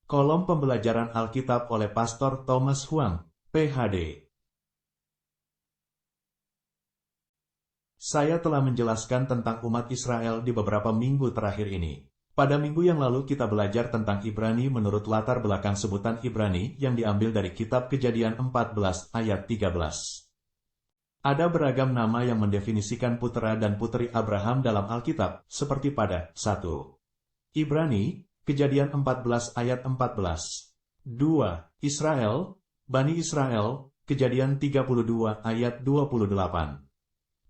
Kolom pembelajaran Alkitab oleh Pastor Thomas Huang, PhD. Saya telah menjelaskan tentang umat Israel di beberapa minggu terakhir ini. Pada minggu yang lalu kita belajar tentang Ibrani menurut latar belakang sebutan Ibrani yang diambil dari kitab Kejadian 14 ayat 13. Ada beragam nama yang mendefinisikan putera dan puteri Abraham dalam Alkitab, seperti pada 1. Ibrani, Kejadian 14 ayat 14. 2. Israel, Bani Israel, Kejadian 32 ayat 28.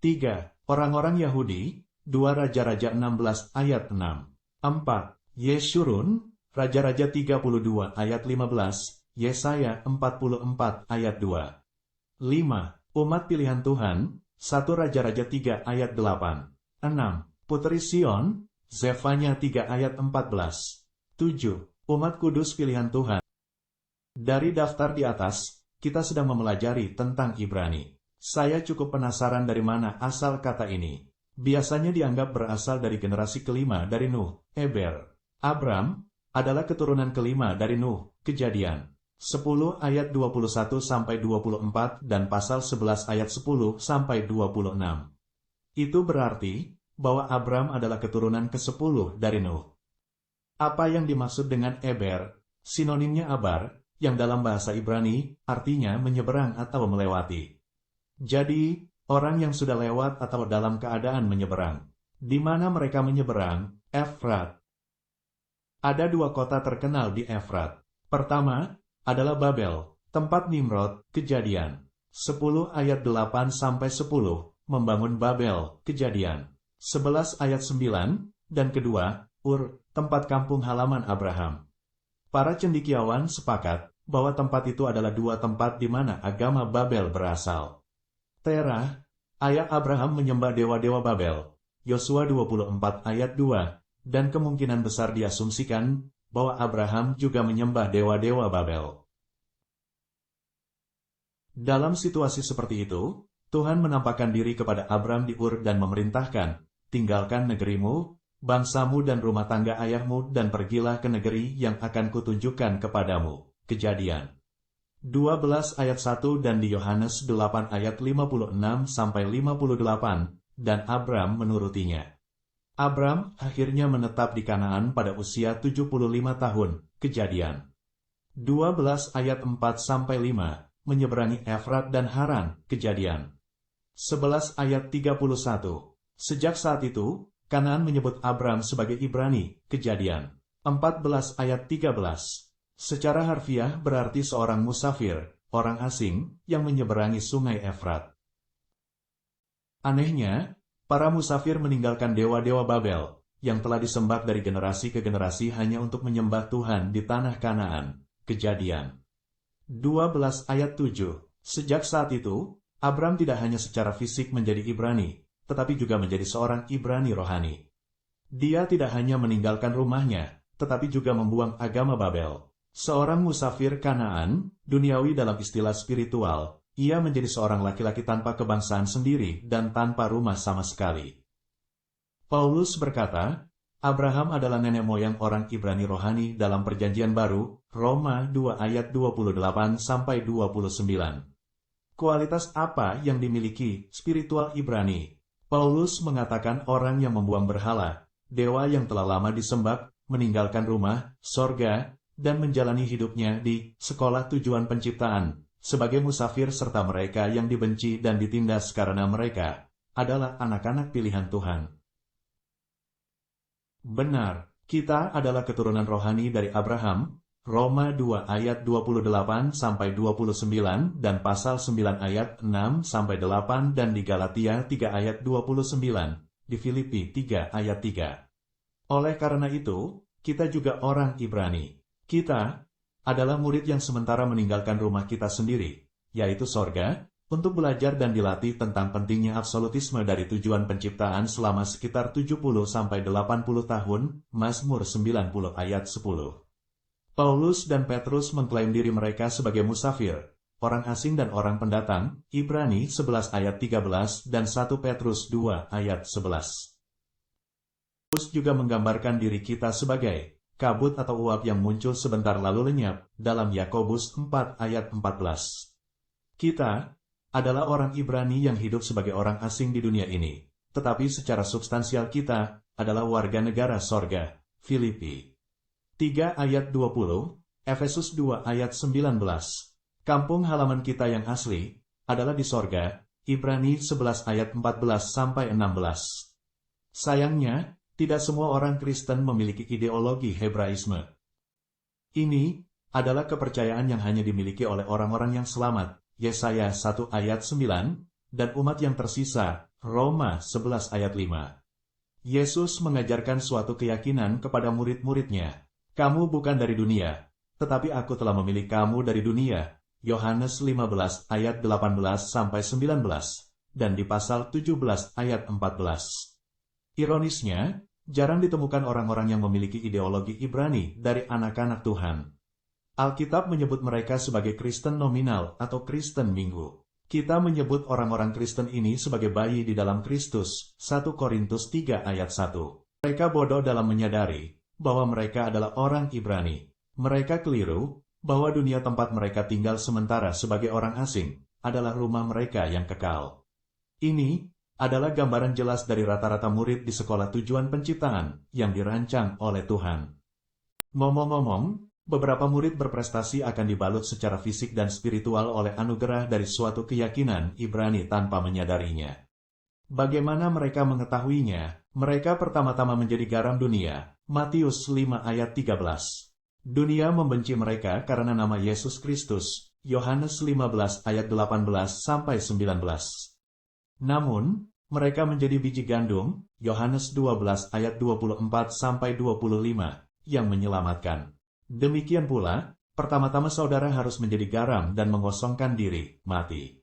3. Orang-orang Yahudi, 2 Raja-Raja 16 ayat 6. 4. Yeshurun, Raja-Raja 32 ayat 15, Yesaya 44 ayat 2. 5. Umat pilihan Tuhan, 1 Raja-Raja 3 ayat 8. 6. Puteri Sion, Zefanya 3 ayat 14. 7. Umat kudus pilihan Tuhan. Dari daftar di atas, kita sedang mempelajari tentang Ibrani. Saya cukup penasaran dari mana asal kata ini. Biasanya dianggap berasal dari generasi kelima dari Nuh, Eber. Abram adalah keturunan kelima dari Nuh, Kejadian 10 ayat 21-24 dan pasal 11 ayat 10-26. Itu berarti bahwa Abram adalah keturunan ke-10 dari Nuh. Apa yang dimaksud dengan Eber, sinonimnya Abar, yang dalam bahasa Ibrani artinya menyeberang atau melewati. Jadi, orang yang sudah lewat atau dalam keadaan menyeberang. Di mana mereka menyeberang? Efrat. Ada 2 kota terkenal di Efrat. Pertama adalah Babel, tempat Nimrod, Kejadian 10 ayat 8-10, membangun Babel, Kejadian 11 ayat 9, dan kedua, Ur, tempat kampung halaman Abraham. Para cendekiawan sepakat bahwa tempat itu adalah 2 tempat di mana agama Babel berasal. Terah, ayah Abraham menyembah dewa-dewa Babel, Yosua 24 ayat 2, dan kemungkinan besar diasumsikan bahwa Abraham juga menyembah dewa-dewa Babel. Dalam situasi seperti itu, Tuhan menampakkan diri kepada Abram di Ur dan memerintahkan, tinggalkan negerimu, bangsamu dan rumah tangga ayahmu dan pergilah ke negeri yang akan kutunjukkan kepadamu. Kejadian 12 ayat 1 dan di Yohanes 8 ayat 56-58, dan Abram menurutinya. Abram akhirnya menetap di Kanaan pada usia 75 tahun, Kejadian 12 ayat 4-5, menyeberangi Efrat dan Haran, Kejadian 11 ayat 31. Sejak saat itu, Kanaan menyebut Abram sebagai Ibrani, Kejadian 14 ayat 13. Secara harfiah berarti seorang musafir, orang asing, yang menyeberangi sungai Efrat. Anehnya, para musafir meninggalkan dewa-dewa Babel, yang telah disembah dari generasi ke generasi hanya untuk menyembah Tuhan di tanah Kanaan. Kejadian 12 ayat 7. Sejak saat itu, Abram tidak hanya secara fisik menjadi Ibrani, tetapi juga menjadi seorang Ibrani rohani. Dia tidak hanya meninggalkan rumahnya, tetapi juga membuang agama Babel. Seorang musafir Kanaan, duniawi dalam istilah spiritual, ia menjadi seorang laki-laki tanpa kebangsaan sendiri dan tanpa rumah sama sekali. Paulus berkata, Abraham adalah nenek moyang orang Ibrani rohani dalam Perjanjian Baru, Roma 2 ayat 28-29. Kualitas apa yang dimiliki spiritual Ibrani? Paulus mengatakan orang yang membuang berhala, dewa yang telah lama disembah, meninggalkan rumah, sorga, dan menjalani hidupnya di sekolah tujuan penciptaan, sebagai musafir serta mereka yang dibenci dan ditindas karena mereka adalah anak-anak pilihan Tuhan. Benar, kita adalah keturunan rohani dari Abraham, Roma 2 ayat 28-29 dan pasal 9 ayat 6-8 dan di Galatia 3 ayat 29, di Filipi 3 ayat 3. Oleh karena itu, kita juga orang Ibrani. Kita adalah murid yang sementara meninggalkan rumah kita sendiri, yaitu sorga, untuk belajar dan dilatih tentang pentingnya absolutisme dari tujuan penciptaan selama sekitar 70-80 tahun, Mazmur 90 ayat 10. Paulus dan Petrus mengklaim diri mereka sebagai musafir, orang asing dan orang pendatang, Ibrani 11 ayat 13 dan 1 Petrus 2 ayat 11. Paulus juga menggambarkan diri kita sebagai kabut atau uap yang muncul sebentar lalu lenyap, dalam Yakobus 4 ayat 14. Kita adalah orang Ibrani yang hidup sebagai orang asing di dunia ini, tetapi secara substansial kita adalah warga negara sorga. Filipi 3 ayat 20, Efesus 2 ayat 19. Kampung halaman kita yang asli adalah di sorga, Ibrani 11 ayat 14-16. Sayangnya, tidak semua orang Kristen memiliki ideologi Hebraisme. Ini adalah kepercayaan yang hanya dimiliki oleh orang-orang yang selamat, Yesaya 1 ayat 9, dan umat yang tersisa, Roma 11 ayat 5. Yesus mengajarkan suatu keyakinan kepada murid-muridnya. Kamu bukan dari dunia, tetapi aku telah memilih kamu dari dunia. Yohanes 15 ayat 18-19, dan di pasal 17 ayat 14. Ironisnya, jarang ditemukan orang-orang yang memiliki ideologi Ibrani dari anak-anak Tuhan. Alkitab menyebut mereka sebagai Kristen nominal atau Kristen Minggu. Kita menyebut orang-orang Kristen ini sebagai bayi di dalam Kristus, 1 Korintus 3 ayat 1. Mereka bodoh dalam menyadari bahwa mereka adalah orang Ibrani. Mereka keliru bahwa dunia tempat mereka tinggal sementara sebagai orang asing adalah rumah mereka yang kekal. Ini adalah gambaran jelas dari rata-rata murid di sekolah tujuan penciptaan yang dirancang oleh Tuhan. Ngomong-ngomong, beberapa murid berprestasi akan dibalut secara fisik dan spiritual oleh anugerah dari suatu keyakinan Ibrani tanpa menyadarinya. Bagaimana mereka mengetahuinya? Mereka pertama-tama menjadi garam dunia. Matius 5 ayat 13. Dunia membenci mereka karena nama Yesus Kristus. Yohanes 15 ayat 18-19. Namun, mereka menjadi biji gandum, Yohanes 12 ayat 24-25, yang menyelamatkan. Demikian pula, pertama-tama saudara harus menjadi garam dan mengosongkan diri, mati.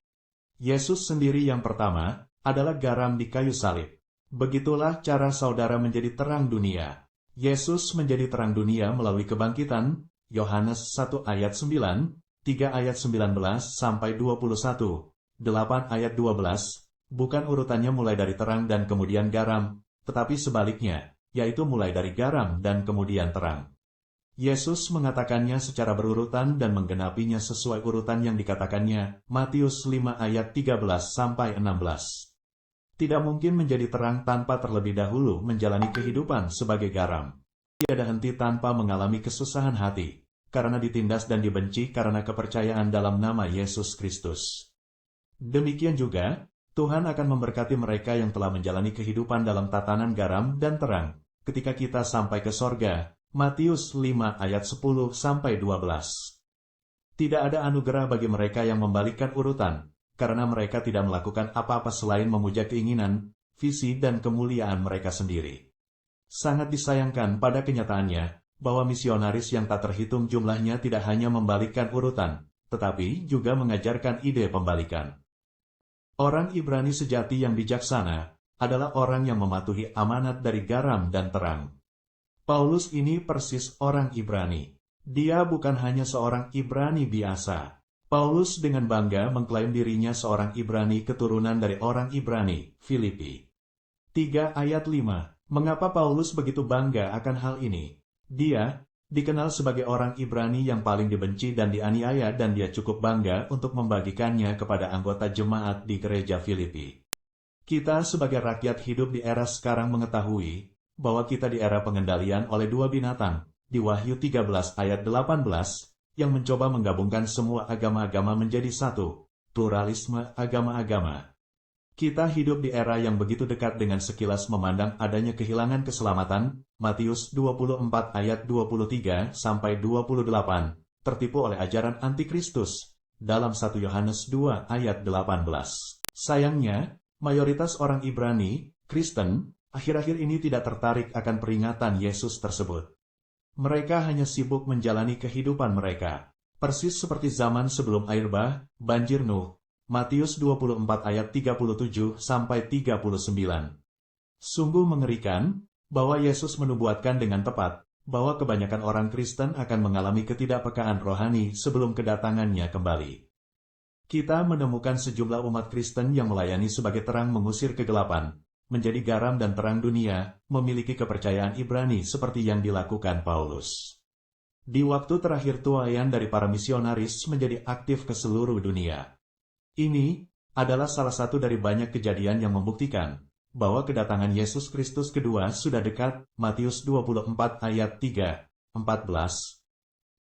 Yesus sendiri yang pertama, adalah garam di kayu salib. Begitulah cara saudara menjadi terang dunia. Yesus menjadi terang dunia melalui kebangkitan, Yohanes 1 ayat 9, 3 ayat 19-21, 8 ayat 12, bukan urutannya mulai dari terang dan kemudian garam, tetapi sebaliknya, yaitu mulai dari garam dan kemudian terang. Yesus mengatakannya secara berurutan dan menggenapinya sesuai urutan yang dikatakannya, Matius 5 ayat 13-16. Tidak mungkin menjadi terang tanpa terlebih dahulu menjalani kehidupan sebagai garam. Tiada henti tanpa mengalami kesusahan hati, karena ditindas dan dibenci karena kepercayaan dalam nama Yesus Kristus. Demikian juga, Tuhan akan memberkati mereka yang telah menjalani kehidupan dalam tatanan garam dan terang, ketika kita sampai ke sorga, Matius 5 ayat 10-12. Tidak ada anugerah bagi mereka yang membalikkan urutan, karena mereka tidak melakukan apa-apa selain memuja keinginan, visi dan kemuliaan mereka sendiri. Sangat disayangkan pada kenyataannya, bahwa misionaris yang tak terhitung jumlahnya tidak hanya membalikkan urutan, tetapi juga mengajarkan ide pembalikan. Orang Ibrani sejati yang bijaksana adalah orang yang mematuhi amanat dari garam dan terang. Paulus ini persis orang Ibrani. Dia bukan hanya seorang Ibrani biasa. Paulus dengan bangga mengklaim dirinya seorang Ibrani keturunan dari orang Ibrani, Filipi 3 ayat 5. Mengapa Paulus begitu bangga akan hal ini? Dia dikenal sebagai orang Ibrani yang paling dibenci dan dianiaya dan dia cukup bangga untuk membagikannya kepada anggota jemaat di gereja Filipi. Kita sebagai rakyat hidup di era sekarang mengetahui bahwa kita di era pengendalian oleh dua binatang, di Wahyu 13 ayat 18, yang mencoba menggabungkan semua agama-agama menjadi satu, pluralisme agama-agama. Kita hidup di era yang begitu dekat dengan sekilas memandang adanya kehilangan keselamatan, Matius 24 ayat 23-28, tertipu oleh ajaran antikristus, dalam 1 Yohanes 2 ayat 18. Sayangnya, mayoritas orang Ibrani, Kristen, akhir-akhir ini tidak tertarik akan peringatan Yesus tersebut. Mereka hanya sibuk menjalani kehidupan mereka, persis seperti zaman sebelum air bah, banjir Nuh, Matius 24 ayat 37-39. Sungguh mengerikan, bahwa Yesus menubuatkan dengan tepat, bahwa kebanyakan orang Kristen akan mengalami ketidakpekaan rohani sebelum kedatangannya kembali. Kita menemukan sejumlah umat Kristen yang melayani sebagai terang mengusir kegelapan, menjadi garam dan terang dunia, memiliki kepercayaan Ibrani seperti yang dilakukan Paulus. Di waktu terakhir tuaian dari para misionaris menjadi aktif ke seluruh dunia. Ini adalah salah satu dari banyak kejadian yang membuktikan bahwa kedatangan Yesus Kristus kedua sudah dekat. Matius 24 ayat 3-14.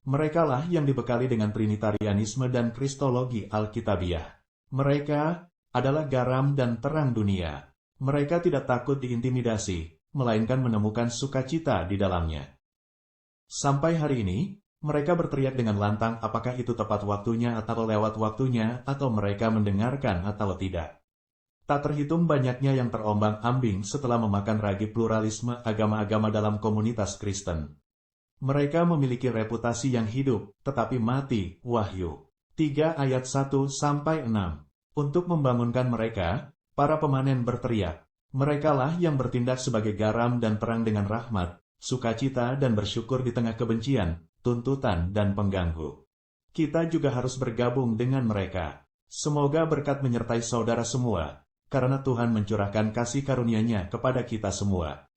Merekalah yang dibekali dengan Trinitarianisme dan Kristologi Alkitabiah. Mereka adalah garam dan terang dunia. Mereka tidak takut diintimidasi, melainkan menemukan sukacita di dalamnya. Sampai hari ini, mereka berteriak dengan lantang apakah itu tepat waktunya atau lewat waktunya, atau mereka mendengarkan atau tidak. Tak terhitung banyaknya yang terombang-ambing setelah memakan ragi pluralisme agama-agama dalam komunitas Kristen. Mereka memiliki reputasi yang hidup, tetapi mati. Wahyu 3 ayat 1-6. Untuk membangunkan mereka, para pemanen berteriak. Merekalah yang bertindak sebagai garam dan terang dengan rahmat, sukacita dan bersyukur di tengah kebencian, tuntutan dan pengganggu. Kita juga harus bergabung dengan mereka. Semoga berkat menyertai saudara semua, karena Tuhan mencurahkan kasih karunia-Nya kepada kita semua.